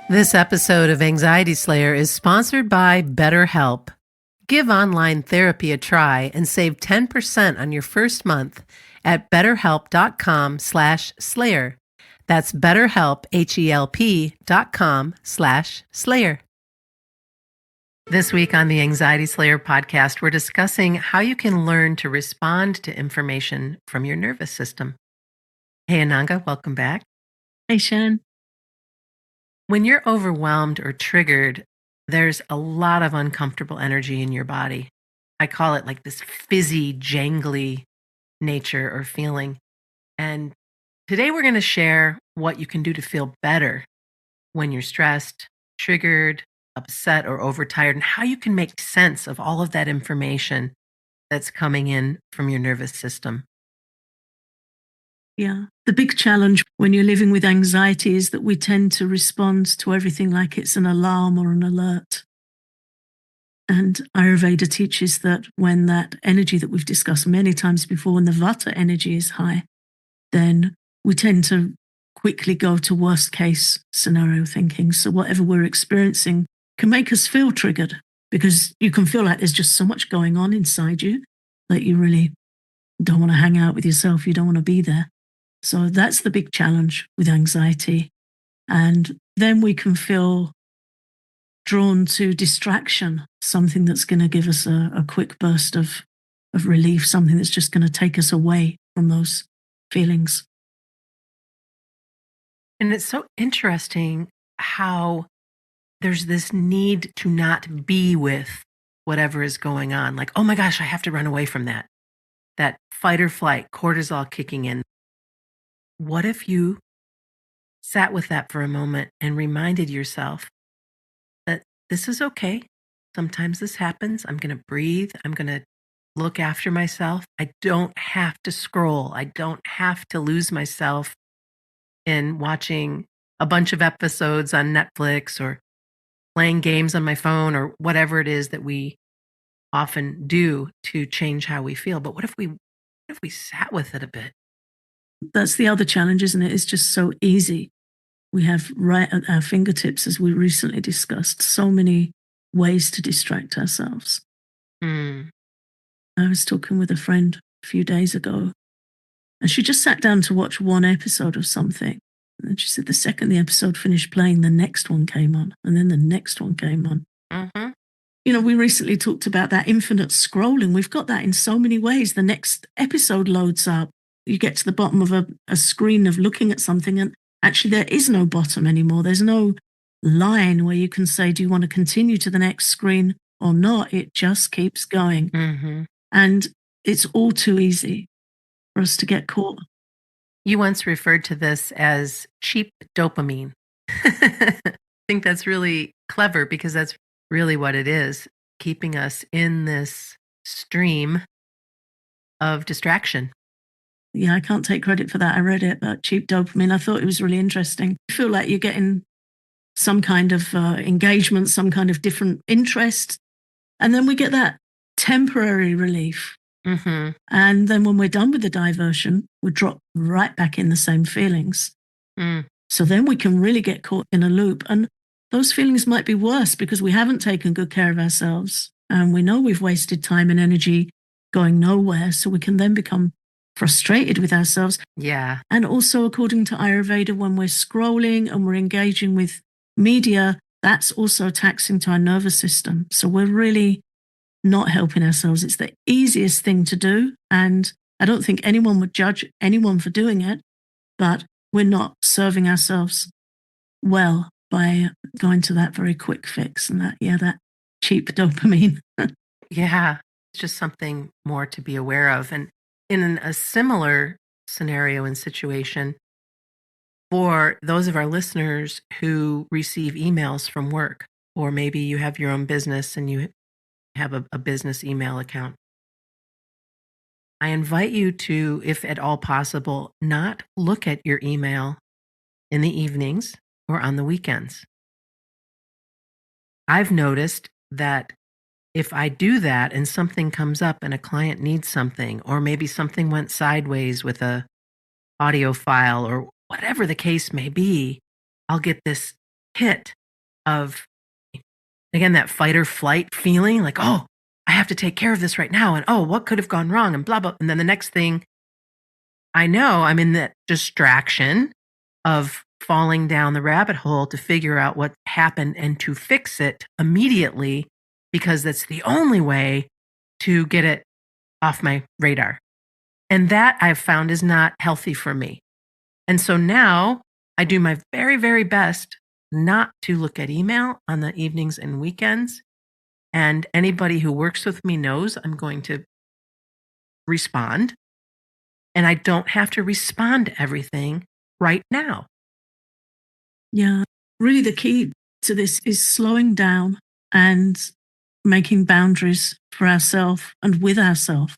This episode of Anxiety Slayer is sponsored by BetterHelp. Give online therapy a try and save 10% on your first month at betterhelp.com/slayer. That's BetterHelp, HELP.com/slayer. This week on the Anxiety Slayer podcast, we're discussing how you can learn to respond to information from your nervous system. Hey, Ananga, welcome back. Hey, Shan. When you're overwhelmed or triggered, there's a lot of uncomfortable energy in your body. I call it like this fizzy, jangly nature or feeling. And today we're going to share what you can do to feel better when you're stressed, triggered, upset, or overtired, and how you can make sense of all of that information that's coming in from your nervous system. Yeah. The big challenge when you're living with anxiety is that we tend to respond to everything like it's an alarm or an alert. And Ayurveda teaches that when that energy that we've discussed many times before, when the Vata energy is high, then we tend to quickly go to worst case scenario thinking. So whatever we're experiencing can make us feel triggered because you can feel like there's just so much going on inside you that you really don't want to hang out with yourself. You don't want to be there. So that's the big challenge with anxiety. And then we can feel drawn to distraction, something that's going to give us a quick burst of relief, something that's just going to take us away from those feelings. And it's so interesting how there's this need to not be with whatever is going on. Like, oh my gosh, I have to run away from that. That fight or flight, cortisol kicking in. What if you sat with that for a moment and reminded yourself that this is okay? Sometimes this happens. I'm going to breathe. I'm going to look after myself. I don't have to scroll. I don't have to lose myself in watching a bunch of episodes on Netflix or playing games on my phone or whatever it is that we often do to change how we feel. But what if we sat with it a bit? That's the other challenge, isn't it? It's just so easy. We have right at our fingertips, as we recently discussed, so many ways to distract ourselves. Mm. I was talking with a friend a few days ago, and she just sat down to watch one episode of something. And she said the second the episode finished playing, the next one came on, and then the next one came on. Mm-hmm. You know, we recently talked about that infinite scrolling. We've got that in so many ways. The next episode loads up. You get to the bottom of a screen of looking at something, and actually there is no bottom anymore. There's no line where you can say, do you want to continue to the next screen or not? It just keeps going. Mm-hmm. And it's all too easy for us to get caught. You once referred to this as cheap dopamine. I think that's really clever because that's really what it is, keeping us in this stream of distraction. Yeah, I can't take credit for that. I read it about cheap dopamine. I thought it was really interesting. I feel like you're getting some kind of engagement, some kind of different interest. And then we get that temporary relief. Mm-hmm. And then when we're done with the diversion, we drop right back in the same feelings. Mm. So then we can really get caught in a loop. And those feelings might be worse because we haven't taken good care of ourselves. And we know we've wasted time and energy going nowhere. So we can then become frustrated with ourselves. Yeah. And also, according to Ayurveda, when we're scrolling and we're engaging with media, that's also taxing to our nervous system. So we're really not helping ourselves. It's the easiest thing to do. And I don't think anyone would judge anyone for doing it, but we're not serving ourselves well by going to that very quick fix and that cheap dopamine. Yeah. It's just something more to be aware of. And in a similar scenario and situation, for those of our listeners who receive emails from work, or maybe you have your own business and you have a business email account, I invite you to, if at all possible, not look at your email in the evenings or on the weekends. I've noticed that if I do that and something comes up and a client needs something, or maybe something went sideways with a audio file or whatever the case may be, I'll get this hit of, again, that fight or flight feeling like, oh, I have to take care of this right now. And oh, what could have gone wrong? And blah, blah. And then the next thing I know, I'm in that distraction of falling down the rabbit hole to figure out what happened and to fix it immediately, because that's the only way to get it off my radar. And that I've found is not healthy for me. And so now I do my very, very best not to look at email on the evenings and weekends. And anybody who works with me knows I'm going to respond. And I don't have to respond to everything right now. Yeah. Really, the key to this is slowing down and making boundaries for ourselves and with ourselves,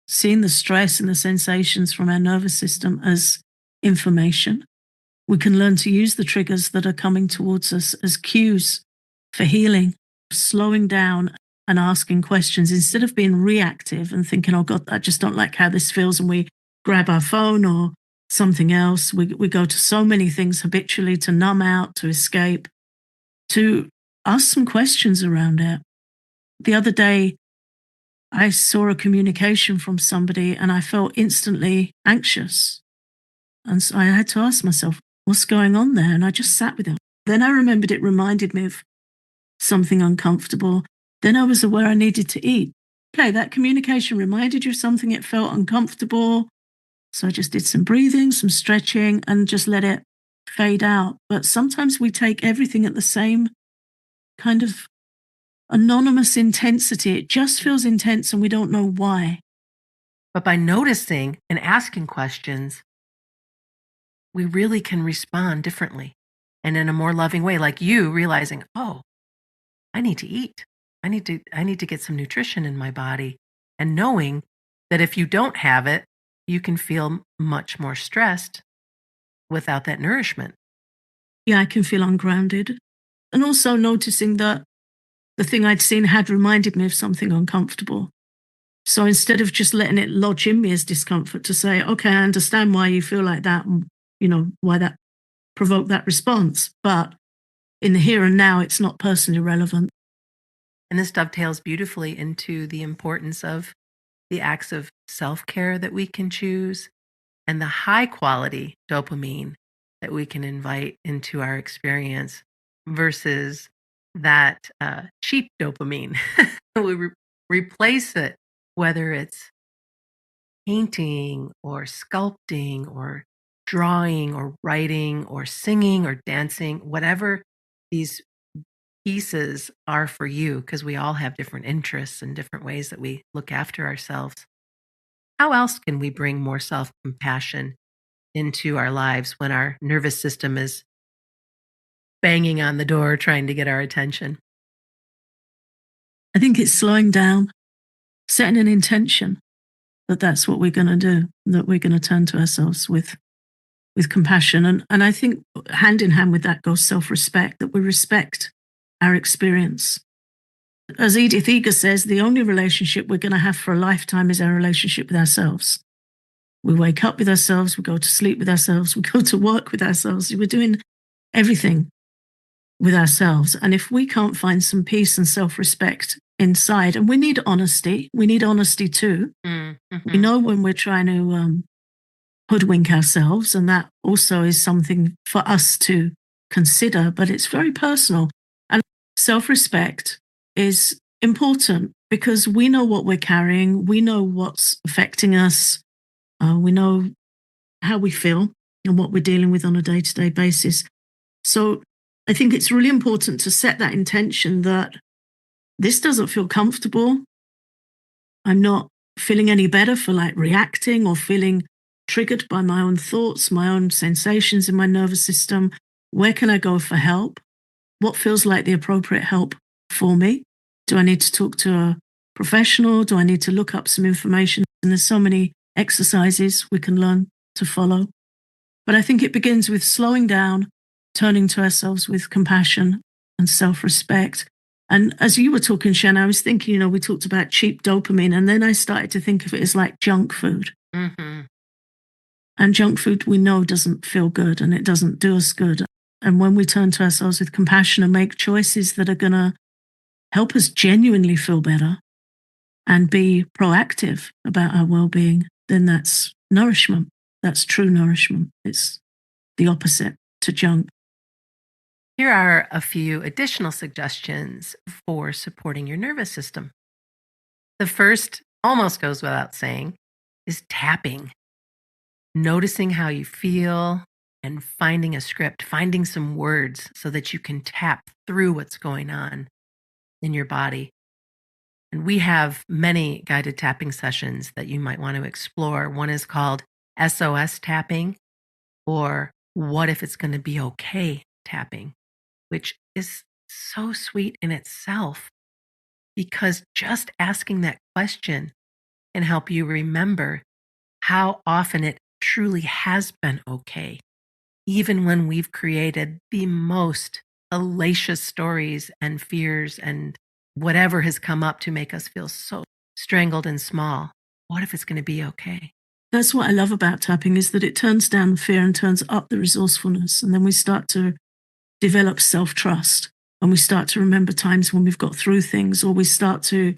seeing the stress and the sensations from our nervous system as information. We can learn to use the triggers that are coming towards us as cues for healing, slowing down and asking questions instead of being reactive and thinking, oh God, I just don't like how this feels. And we grab our phone or something else. We go to so many things habitually to numb out, to escape, to ask some questions around it. The other day, I saw a communication from somebody and I felt instantly anxious. And so I had to ask myself, what's going on there? And I just sat with it. Then I remembered it reminded me of something uncomfortable. Then I was aware I needed to eat. Okay, that communication reminded you of something, it felt uncomfortable. So I just did some breathing, some stretching, and just let it fade out. But sometimes we take everything at the same kind of anonymous intensity. It just feels intense and we don't know why. But by noticing and asking questions, we really can respond differently and in a more loving way, like you realizing, oh, I need to eat. I need to get some nutrition in my body. And knowing that if you don't have it, you can feel much more stressed without that nourishment. Yeah, I can feel ungrounded. And also noticing that the thing I'd seen had reminded me of something uncomfortable. So instead of just letting it lodge in me as discomfort, to say, okay, I understand why you feel like that and, why that provoked that response. But in the here and now, it's not personally relevant. And this dovetails beautifully into the importance of the acts of self-care that we can choose and the high quality dopamine that we can invite into our experience versus that cheap dopamine. We replace it, whether it's painting or sculpting or drawing or writing or singing or dancing, whatever these pieces are for you, because we all have different interests and different ways that we look after ourselves. How else can we bring more self compassion into our lives when our nervous system is banging on the door trying to get our attention? I think it's slowing down, setting an intention that that's what we're going to do, that we're going to turn to ourselves with compassion. And I think hand in hand with that goes self-respect, that we respect our experience. As Edith Eger says, the only relationship we're going to have for a lifetime is our relationship with ourselves. We wake up with ourselves, we go to sleep with ourselves, we go to work with ourselves. We're doing everything with ourselves. And if we can't find some peace and self-respect inside, and we need honesty too. Mm-hmm. We know when we're trying to hoodwink ourselves, and that also is something for us to consider, but it's very personal. And self-respect is important because we know what we're carrying, we know what's affecting us, we know how we feel and what we're dealing with on a day-to-day basis. So I think it's really important to set that intention that this doesn't feel comfortable. I'm not feeling any better for reacting or feeling triggered by my own thoughts, my own sensations in my nervous system. Where can I go for help? What feels like the appropriate help for me? Do I need to talk to a professional? Do I need to look up some information? And there's so many exercises we can learn to follow. But I think it begins with slowing down, turning to ourselves with compassion and self-respect. And as you were talking, Shen, I was thinking, we talked about cheap dopamine, and then I started to think of it as like junk food. Mm-hmm. And junk food we know doesn't feel good and it doesn't do us good. And when we turn to ourselves with compassion and make choices that are going to help us genuinely feel better and be proactive about our well-being, then that's nourishment. That's true nourishment. It's the opposite to junk. Here are a few additional suggestions for supporting your nervous system. The first almost goes without saying is tapping, noticing how you feel and finding a script, finding some words so that you can tap through what's going on in your body. And we have many guided tapping sessions that you might want to explore. One is called SOS tapping, or what if it's going to be okay tapping, which is so sweet in itself because just asking that question can help you remember how often it truly has been okay, even when we've created the most hellacious stories and fears and whatever has come up to make us feel so strangled and small. What if it's going to be okay? That's what I love about tapping, is that it turns down the fear and turns up the resourcefulness. And then we start to develop self-trust, and we start to remember times when we've got through things, or we start to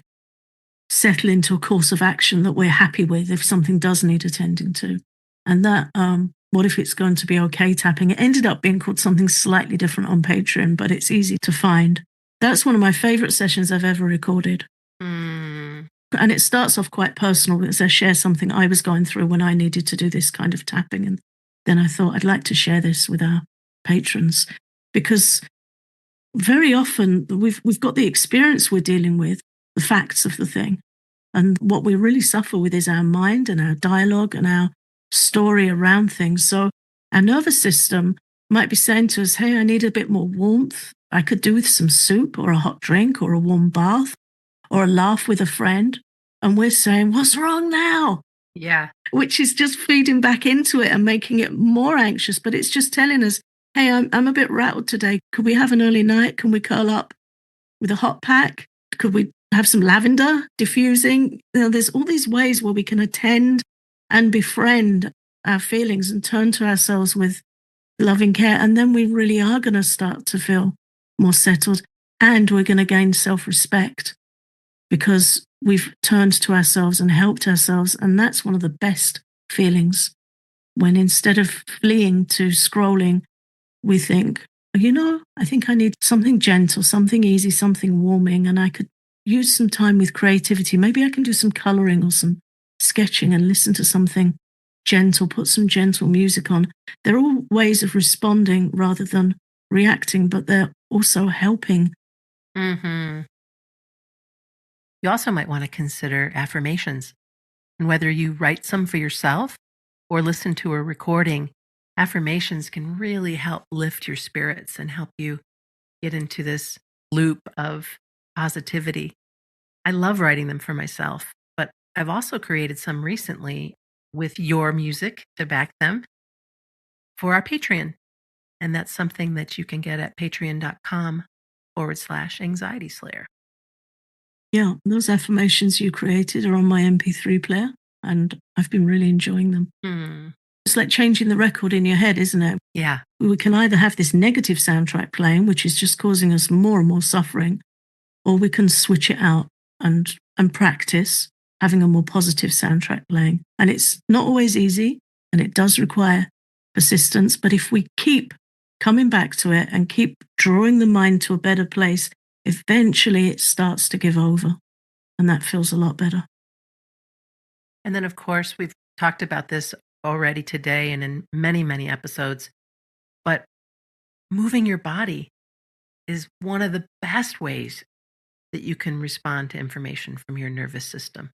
settle into a course of action that we're happy with if something does need attending to. And that, what if it's going to be okay tapping? It ended up being called something slightly different on Patreon, but it's easy to find. That's one of my favorite sessions I've ever recorded. Mm. And it starts off quite personal because I share something I was going through when I needed to do this kind of tapping. And then I thought I'd like to share this with our patrons, because very often we've got the experience we're dealing with, the facts of the thing. And what we really suffer with is our mind and our dialogue and our story around things. So our nervous system might be saying to us, hey, I need a bit more warmth. I could do with some soup or a hot drink or a warm bath or a laugh with a friend. And we're saying, what's wrong now? Yeah. Which is just feeding back into it and making it more anxious. But it's just telling us, hey, I'm a bit rattled today. Could we have an early night? Can we curl up with a hot pack? Could we have some lavender diffusing? There's all these ways where we can attend and befriend our feelings and turn to ourselves with loving care. And then we really are going to start to feel more settled, and we're going to gain self-respect because we've turned to ourselves and helped ourselves. And that's one of the best feelings, when instead of fleeing to scrolling, we think, I think I need something gentle, something easy, something warming, and I could use some time with creativity. Maybe I can do some coloring or some sketching and listen to something gentle, put some gentle music on. They're all ways of responding rather than reacting, but they're also helping. Mm-hmm. You also might want to consider affirmations, and whether you write some for yourself or listen to a recording, affirmations can really help lift your spirits and help you get into this loop of positivity. I love writing them for myself, but I've also created some recently with your music to back them for our Patreon. And that's something that you can get at patreon.com/anxiety slayer. Yeah, those affirmations you created are on my MP3 player, and I've been really enjoying them. Hmm. It's like changing the record in your head, isn't it? Yeah. We can either have this negative soundtrack playing, which is just causing us more and more suffering, or we can switch it out and practice having a more positive soundtrack playing. And it's not always easy, and it does require persistence. But if we keep coming back to it and keep drawing the mind to a better place, eventually it starts to give over, and that feels a lot better. And then, of course, we've talked about this already today and in many, many episodes, but moving your body is one of the best ways that you can respond to information from your nervous system.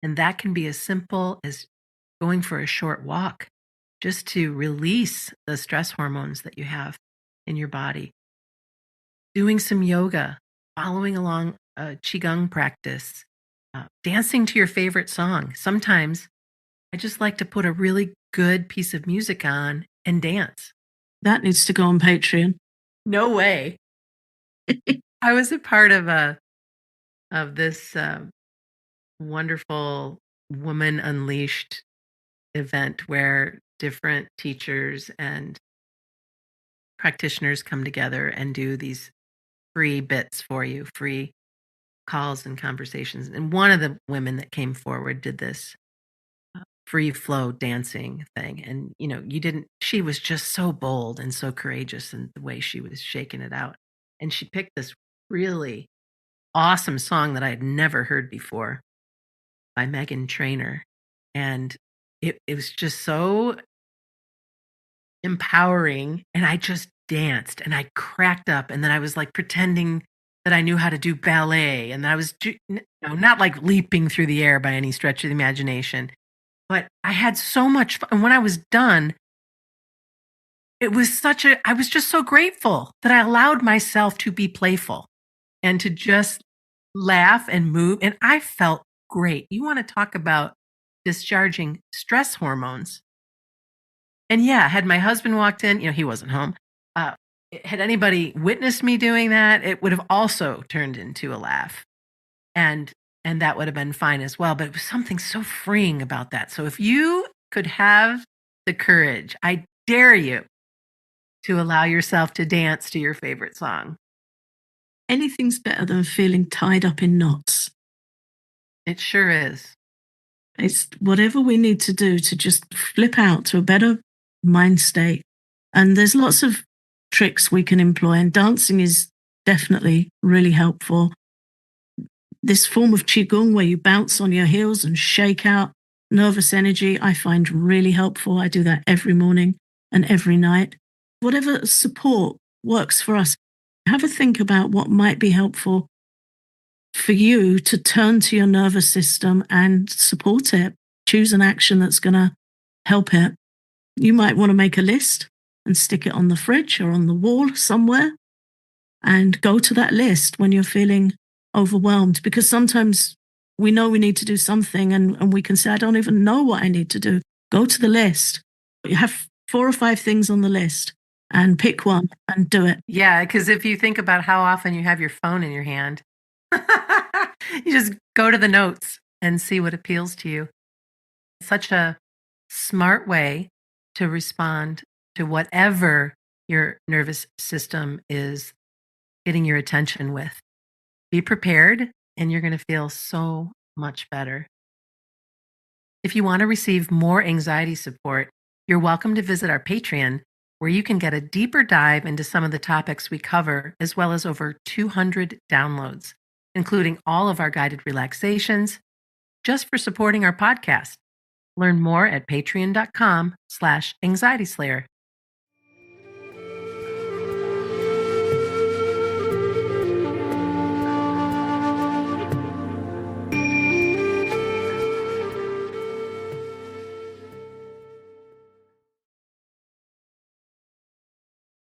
And that can be as simple as going for a short walk just to release the stress hormones that you have in your body. Doing some yoga, following along a qigong practice, dancing to your favorite song. Sometimes I just like to put a really good piece of music on and dance. That needs to go on Patreon. No way. I was a part of this wonderful Woman Unleashed event where different teachers and practitioners come together and do these free bits for you, free calls and conversations. And one of the women that came forward did this free flow dancing thing. And, she was just so bold and so courageous in the way she was shaking it out. And she picked this really awesome song that I had never heard before by Megan Trainor. And it was just so empowering. And I just danced and I cracked up. And then I was like pretending that I knew how to do ballet. And I was not like leaping through the air by any stretch of the imagination. But I had so much fun. And when I was done, it was I was just so grateful that I allowed myself to be playful and to just laugh and move. And I felt great. You want to talk about discharging stress hormones. And yeah, had my husband walked in, he wasn't home. Had anybody witnessed me doing that, it would have also turned into a laugh. And that would have been fine as well. But it was something so freeing about that. So if you could have the courage, I dare you to allow yourself to dance to your favorite song. Anything's better than feeling tied up in knots. It sure is. It's whatever we need to do to just flip out to a better mind state. And there's lots of tricks we can employ, and dancing is definitely really helpful. This form of Qigong where you bounce on your heels and shake out nervous energy, I find really helpful. I do that every morning and every night. Whatever support works for us, have a think about what might be helpful for you to turn to your nervous system and support it. Choose an action that's going to help it. You might want to make a list and stick it on the fridge or on the wall somewhere and go to that list when you're feeling overwhelmed, because sometimes we know we need to do something and we can say, I don't even know what I need to do. Go to the list. You have 4 or 5 things on the list and pick one and do it. Yeah, because if you think about how often you have your phone in your hand, you just go to the notes and see what appeals to you. It's such a smart way to respond to whatever your nervous system is getting your attention with. Be prepared, and you're going to feel so much better. If you want to receive more anxiety support, you're welcome to visit our Patreon, where you can get a deeper dive into some of the topics we cover, as well as over 200 downloads, including all of our guided relaxations, just for supporting our podcast. Learn more at patreon.com/anxietyslayer.